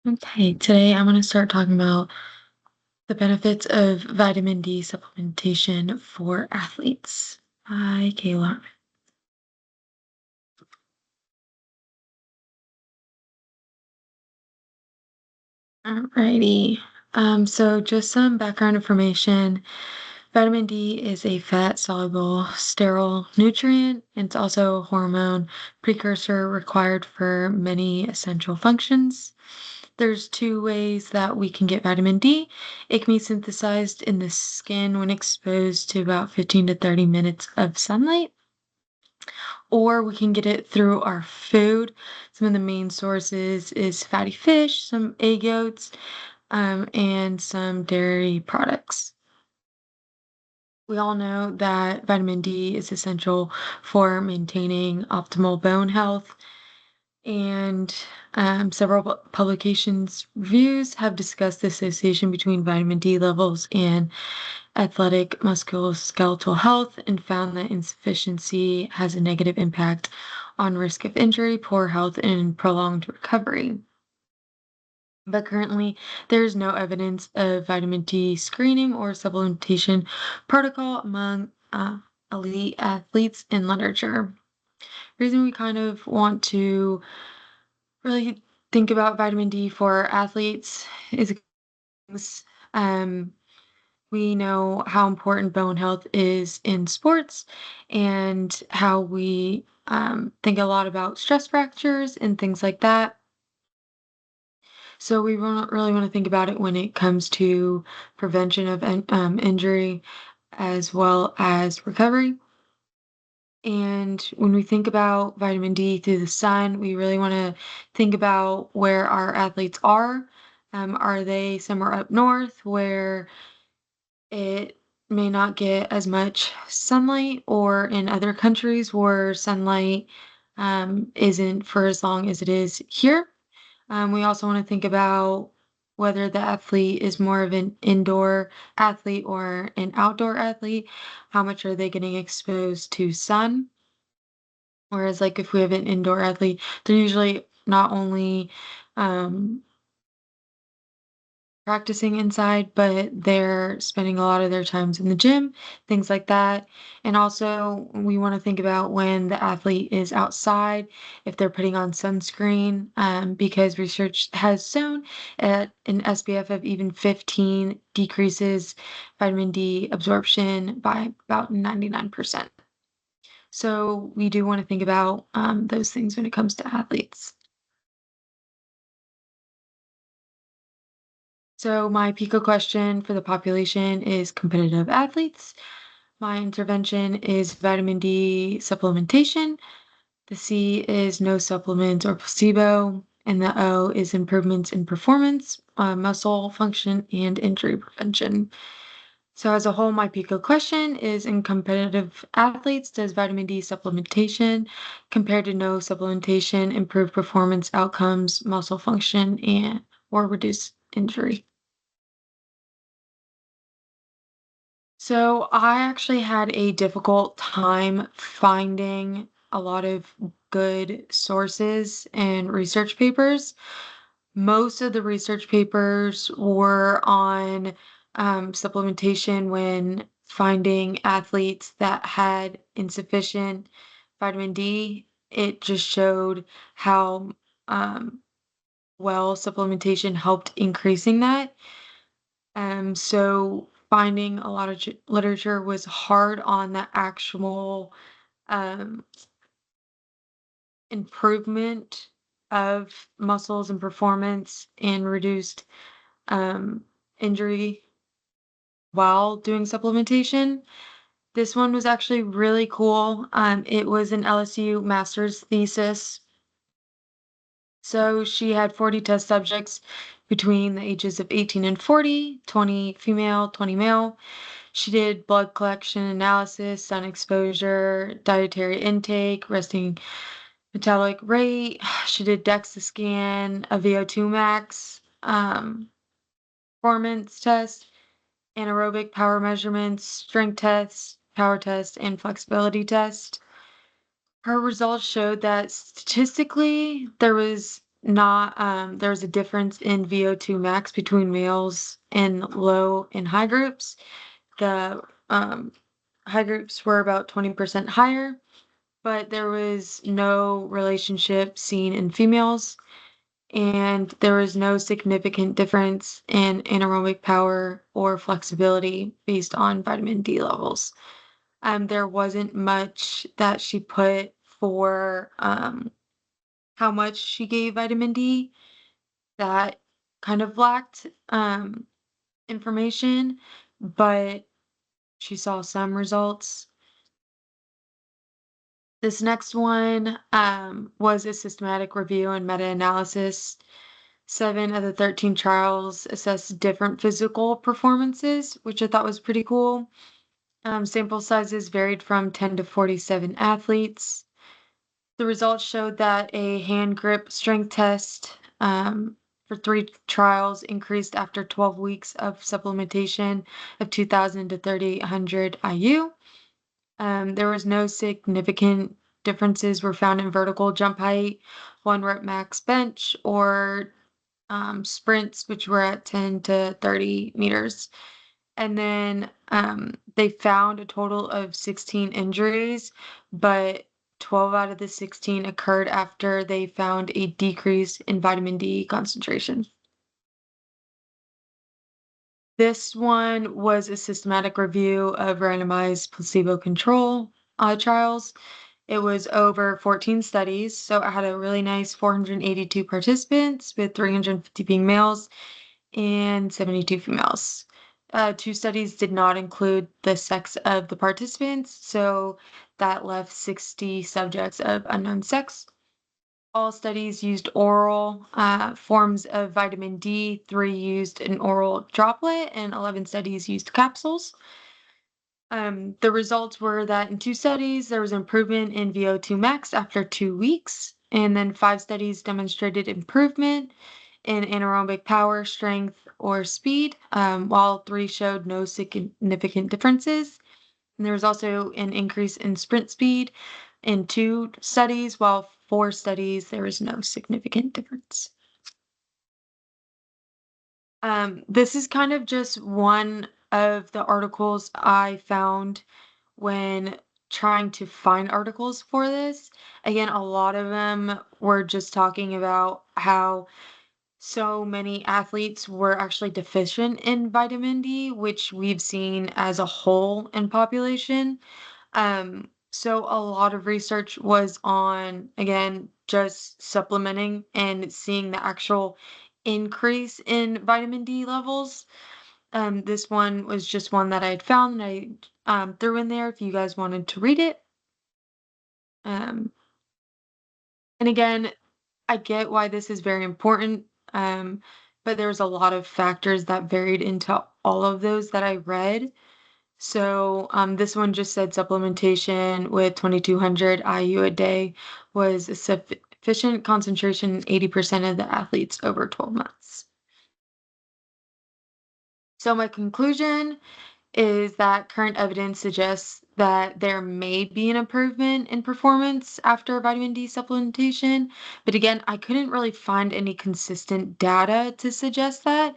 Okay, today I'm going to start talking about the benefits of vitamin D supplementation for athletes. Hi, Kayla. Alrighty. So just some background information. Vitamin D is a fat-soluble, sterile nutrient. It's also a hormone precursor required for many essential functions. There's two ways that we can get vitamin D. It can be synthesized in the skin when exposed to about 15 to 30 minutes of sunlight, or we can get it through our food. Some of the main sources is fatty fish, some egg yolks, and some dairy products. We all know that vitamin D is essential for maintaining optimal bone health, and several publications reviews have discussed the association between vitamin D levels and athletic musculoskeletal health and found that insufficiency has a negative impact on risk of injury, poor health, and prolonged recovery. But currently, there is no evidence of vitamin D screening or supplementation protocol among elite athletes in literature. Reason we kind of want to really think about vitamin D for athletes is because, um, we know how important bone health is in sports and how we think a lot about stress fractures and things like that. So we really want to think about it when it comes to prevention of injury as well as recovery. And when we think about vitamin D through the sun, we really want to think about where our athletes are. Are they somewhere up north where it may not get as much sunlight, or in other countries where sunlight isn't for as long as it is here? We also want to think about whether the athlete is more of an indoor athlete or an outdoor athlete. How much are they getting exposed to sun? Whereas, like, if we have an indoor athlete, they're usually not only um, practicing inside, but they're spending a lot of their times in the gym, things like that. And also, we want to think about when the athlete is outside, if they're putting on sunscreen, because research has shown an SPF of even 15 decreases vitamin D absorption by about 99%. So we do want to think about those things when it comes to athletes. So my PICO question for the population is competitive athletes. My intervention is vitamin D supplementation. The C is no supplements or placebo. And the O is improvements in performance, muscle function, and injury prevention. So as a whole, my PICO question is in competitive athletes, does vitamin D supplementation compared to no supplementation improve performance outcomes, muscle function, and or reduce injury? So I actually had a difficult time finding a lot of good sources and research papers. Most of the research papers were on supplementation when finding athletes that had insufficient vitamin D. It just showed how um, well supplementation helped increasing that. So finding a lot of literature was hard on the actual um, improvement of muscles and performance and reduced um, injury while doing supplementation. This one was actually really cool. It was an LSU master's thesis. So she had 40 test subjects between the ages of 18 and 40, 20 female, 20 male. She did blood collection analysis, sun exposure, dietary intake, resting metabolic rate. She did DEXA scan, a VO2 max, performance test, anaerobic power measurements, strength tests, power test, and flexibility test. Her results showed that statistically there was not there was a difference in VO2 max between males in low and high groups. The um, high groups were about 20% higher, but there was no relationship seen in females, and there was no significant difference in anaerobic power or flexibility based on vitamin D levels. There wasn't much that she put for how much she gave vitamin D that kind of lacked information, but she saw some results. This next one was a systematic review and meta analysis. 7 of the 13 trials assessed different physical performances, which I thought was pretty cool. Sample sizes varied from 10 to 47 athletes. The results showed that a hand grip strength test for 3 trials increased after 12 weeks of supplementation of 2,000 to 3,800 IU. There was no significant differences were found in vertical jump height, 1 rep max bench, or sprints, which were at 10 to 30 meters. And then they found a total of 16 injuries, but 12 out of the 16 occurred after they found a decrease in vitamin D concentration. This one was a systematic review of randomized placebo control trials. It was over 14 studies, so I had a really nice 482 participants, with 350 being males and 72 females. 2 studies did not include the sex of the participants, so that left 60 subjects of unknown sex. All studies used oral forms of vitamin D, 3 used an oral droplet, and 11 studies used capsules. The results were that in 2 studies, there was improvement in VO2 max after 2 weeks, and then 5 studies demonstrated improvement in anaerobic power, strength, or speed, while 3 showed no significant differences. And there was also an increase in sprint speed in 2 studies, while 4 studies, there was no significant difference. This is kind of just one of the articles I found when trying to find articles for this. Again, a lot of them were just talking about how so many athletes were actually deficient in vitamin D, which we've seen as a whole in population. So a lot of research was on, again, just supplementing and seeing the actual increase in vitamin D levels. This one was just one that I had found and I threw in there if you guys wanted to read it. Um, and again, I get why this is very important, but there's a lot of factors that varied into all of those that I read. So this one just said supplementation with 2,200 IU a day was a sufficient concentration in 80% of the athletes over 12 months. So my conclusion is that current evidence suggests that there may be an improvement in performance after vitamin D supplementation. But again, I couldn't really find any consistent data to suggest that.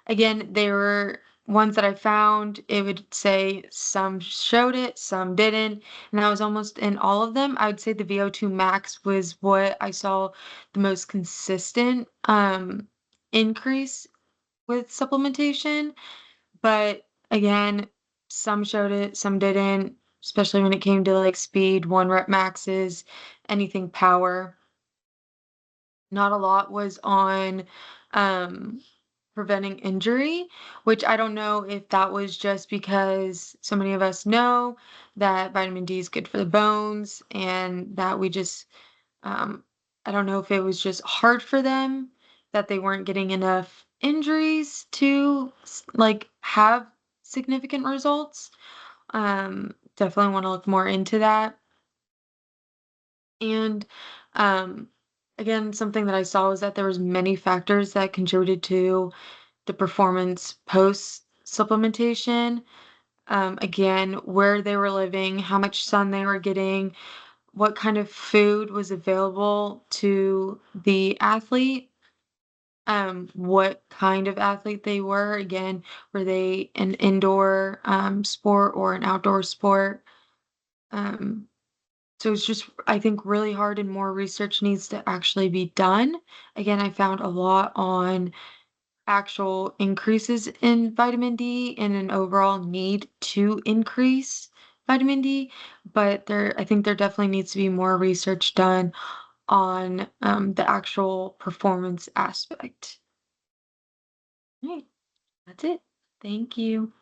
Again, there were ones that I found, it would say some showed it, some didn't. And that was almost in all of them. I would say the VO2 max was what I saw the most consistent increase with supplementation. But again, some showed it, some didn't, especially when it came to like speed, 1 rep maxes, anything power. Not a lot was on um, preventing injury, which I don't know if that was just because so many of us know that vitamin D is good for the bones and that we just, um, I don't know if it was just hard for them that they weren't getting enough injuries to like have significant results. Definitely want to look more into that. And um, again, something that I saw was that there was many factors that contributed to the performance post supplementation. Again, where they were living, how much sun they were getting, what kind of food was available to the athlete, what kind of athlete they were. Again, were they an indoor sport or an outdoor sport? Um, so it's just, I think, really hard and more research needs to actually be done. Again, I found a lot on actual increases in vitamin D and an overall need to increase vitamin D, but I think there definitely needs to be more research done on the actual performance aspect. Right, that's it. Thank you.